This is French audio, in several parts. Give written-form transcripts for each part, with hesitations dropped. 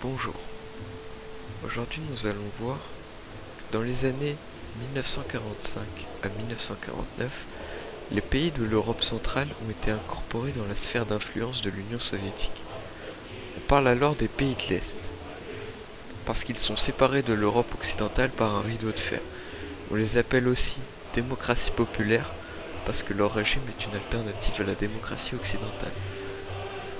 Bonjour, aujourd'hui nous allons voir que dans les années 1945 à 1949, les pays de l'Europe centrale ont été incorporés dans la sphère d'influence de l'Union soviétique. On parle alors des pays de l'Est, parce qu'ils sont séparés de l'Europe occidentale par un rideau de fer. On les appelle aussi démocratie populaire, parce que leur régime est une alternative à la démocratie occidentale.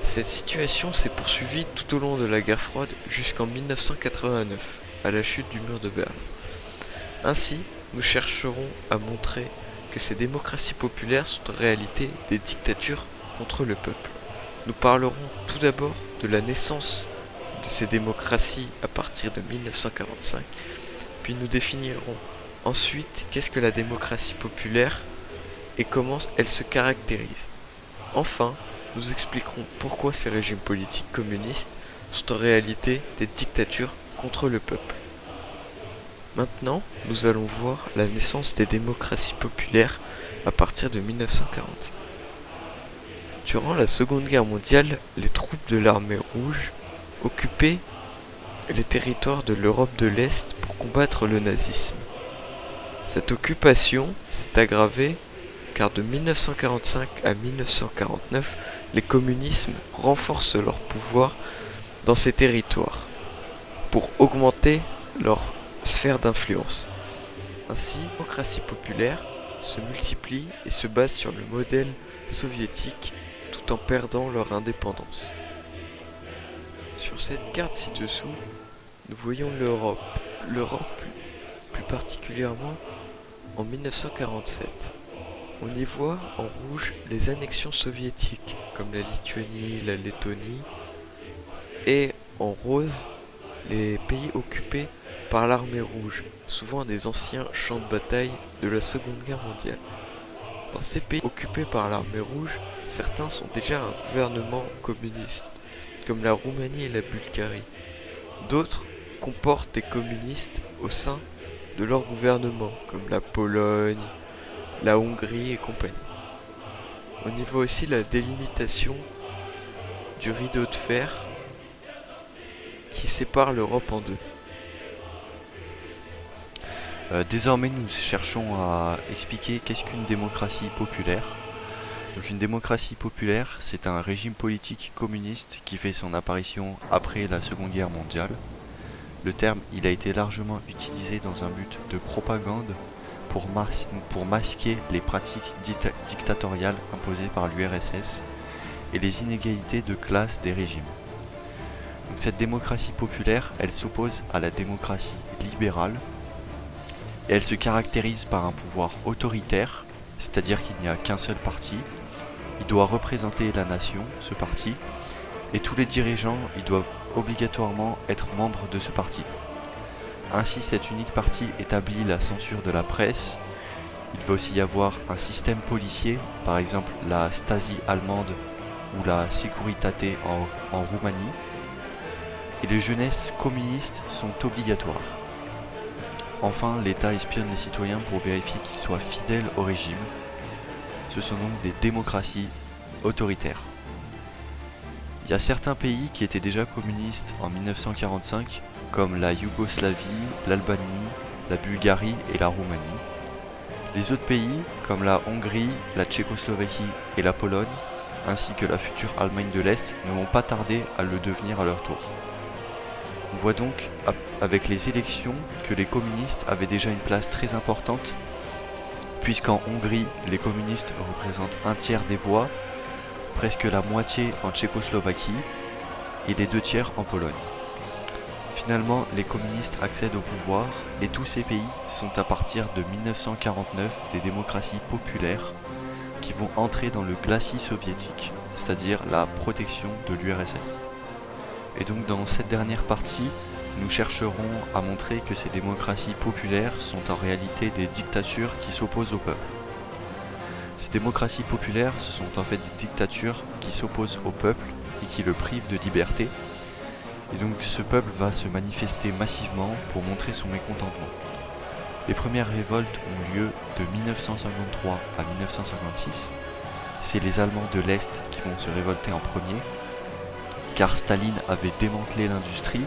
Cette situation s'est poursuivie tout au long de la guerre froide jusqu'en 1989, à la chute du mur de Berlin. Ainsi, nous chercherons à montrer que ces démocraties populaires sont en réalité des dictatures contre le peuple. Nous parlerons tout d'abord de la naissance de ces démocraties à partir de 1945, puis nous définirons ensuite qu'est-ce que la démocratie populaire et comment elle se caractérise. Enfin, nous expliquerons pourquoi ces régimes politiques communistes sont en réalité des dictatures contre le peuple. Maintenant, nous allons voir la naissance des démocraties populaires à partir de 1945. Durant la Seconde Guerre mondiale, les troupes de l'armée rouge occupaient les territoires de l'Europe de l'Est pour combattre le nazisme. Cette occupation s'est aggravée car de 1945 à 1949, les communismes renforcent leur pouvoir dans ces territoires pour augmenter leur sphère d'influence. Ainsi, la démocratie populaire se multiplie et se base sur le modèle soviétique tout en perdant leur indépendance. Sur cette carte ci-dessous, nous voyons l'Europe. L'Europe plus particulièrement en 1947. On y voit en rouge les annexions soviétiques, comme la Lituanie, la Lettonie, et en rose les pays occupés par l'armée rouge, souvent des anciens champs de bataille de la Seconde Guerre mondiale. Dans ces pays occupés par l'armée rouge, certains sont déjà un gouvernement communiste, comme la Roumanie et la Bulgarie. D'autres comportent des communistes au sein de leur gouvernement, comme la Pologne, la Hongrie et compagnie. On y voit aussi la délimitation du rideau de fer qui sépare l'Europe en deux. Désormais, nous cherchons à expliquer qu'est-ce qu'une démocratie populaire. Donc, une démocratie populaire, c'est un régime politique communiste qui fait son apparition après la Seconde Guerre mondiale. Le terme, il a été largement utilisé dans un but de propagande pour masquer les pratiques dictatoriales imposées par l'URSS et les inégalités de classe des régimes. Donc, cette démocratie populaire, elle s'oppose à la démocratie libérale et elle se caractérise par un pouvoir autoritaire, c'est-à-dire qu'il n'y a qu'un seul parti. Il doit représenter la nation, ce parti, et tous les dirigeants, ils doivent obligatoirement être membres de ce parti. Ainsi, cet unique parti établit la censure de la presse. Il va aussi y avoir un système policier, par exemple la Stasi allemande ou la Securitate en Roumanie. Et les jeunesses communistes sont obligatoires. Enfin, l'État espionne les citoyens pour vérifier qu'ils soient fidèles au régime. Ce sont donc des démocraties autoritaires. Il y a certains pays qui étaient déjà communistes en 1945, comme la Yougoslavie, l'Albanie, la Bulgarie et la Roumanie. Les autres pays, comme la Hongrie, la Tchécoslovaquie et la Pologne, ainsi que la future Allemagne de l'Est, ne vont pas tarder à le devenir à leur tour. On voit donc avec les élections que les communistes avaient déjà une place très importante, puisqu'en Hongrie, les communistes représentent un tiers des voix, presque la moitié en Tchécoslovaquie et les 2 tiers en Pologne. Finalement, les communistes accèdent au pouvoir et tous ces pays sont à partir de 1949 des démocraties populaires qui vont entrer dans le glacis soviétique, c'est-à-dire la protection de l'URSS. Et donc dans cette dernière partie, nous chercherons à montrer que ces démocraties populaires sont en réalité des dictatures qui s'opposent au peuple. Ces démocraties populaires, ce sont en fait des dictatures qui s'opposent au peuple et qui le privent de liberté. Et donc ce peuple va se manifester massivement pour montrer son mécontentement. Les premières révoltes ont lieu de 1953 à 1956. C'est les Allemands de l'Est qui vont se révolter en premier, car Staline avait démantelé l'industrie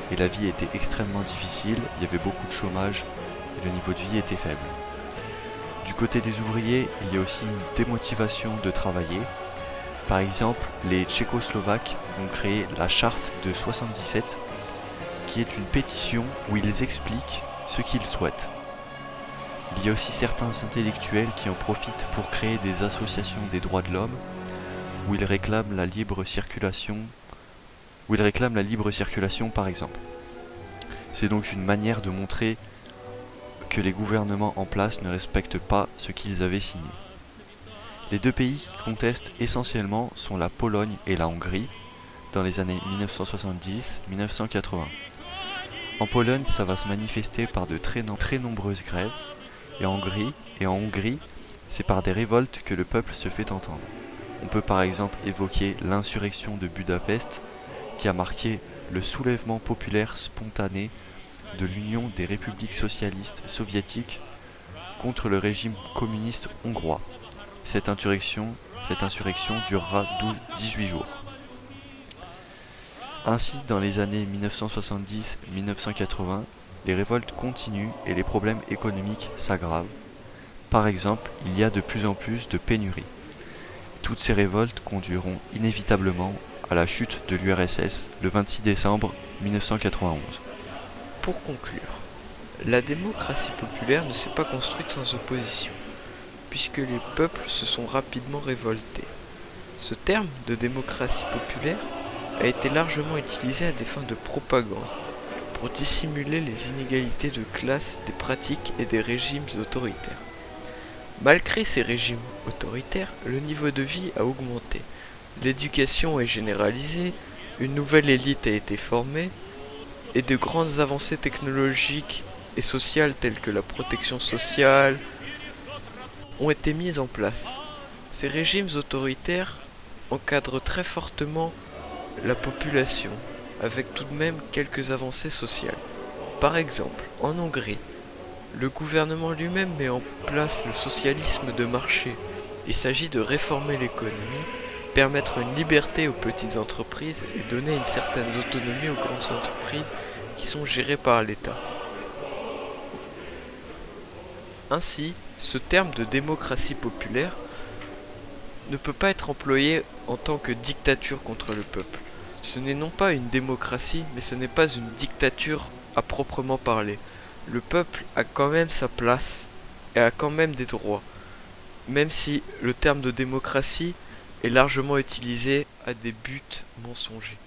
et la vie était extrêmement difficile, il y avait beaucoup de chômage et le niveau de vie était faible. Du côté des ouvriers, il y a aussi une démotivation de travailler. Par exemple, les Tchécoslovaques vont créer la charte de 77, qui est une pétition où ils expliquent ce qu'ils souhaitent. Il y a aussi certains intellectuels qui en profitent pour créer des associations des droits de l'homme, où ils réclament la libre circulation, par exemple. C'est donc une manière de montrer que les gouvernements en place ne respectent pas ce qu'ils avaient signé. Les deux pays qui contestent essentiellement sont la Pologne et la Hongrie, dans les années 1970-1980. En Pologne, ça va se manifester par de très nombreuses grèves, et en Hongrie, c'est par des révoltes que le peuple se fait entendre. On peut par exemple évoquer l'insurrection de Budapest, qui a marqué le soulèvement populaire spontané de l'Union des républiques socialistes soviétiques contre le régime communiste hongrois. Cette insurrection durera 18 jours. Ainsi, dans les années 1970-1980, les révoltes continuent et les problèmes économiques s'aggravent. Par exemple, il y a de plus en plus de pénuries. Toutes ces révoltes conduiront inévitablement à la chute de l'URSS le 26 décembre 1991. Pour conclure, la démocratie populaire ne s'est pas construite sans opposition, puisque les peuples se sont rapidement révoltés. Ce terme de démocratie populaire a été largement utilisé à des fins de propagande, pour dissimuler les inégalités de classe des pratiques et des régimes autoritaires. Malgré ces régimes autoritaires, le niveau de vie a augmenté, l'éducation est généralisée, une nouvelle élite a été formée, et de grandes avancées technologiques et sociales telles que la protection sociale ont été mises en place. Ces régimes autoritaires encadrent très fortement la population, avec tout de même quelques avancées sociales. Par exemple, en Hongrie, le gouvernement lui-même met en place le socialisme de marché. Il s'agit de réformer l'économie, permettre une liberté aux petites entreprises et donner une certaine autonomie aux grandes entreprises qui sont gérées par l'État. Ainsi, ce terme de démocratie populaire ne peut pas être employé en tant que dictature contre le peuple. Ce n'est non pas une démocratie, mais ce n'est pas une dictature à proprement parler. Le peuple a quand même sa place et a quand même des droits, même si le terme de démocratie est largement utilisé à des buts mensongers.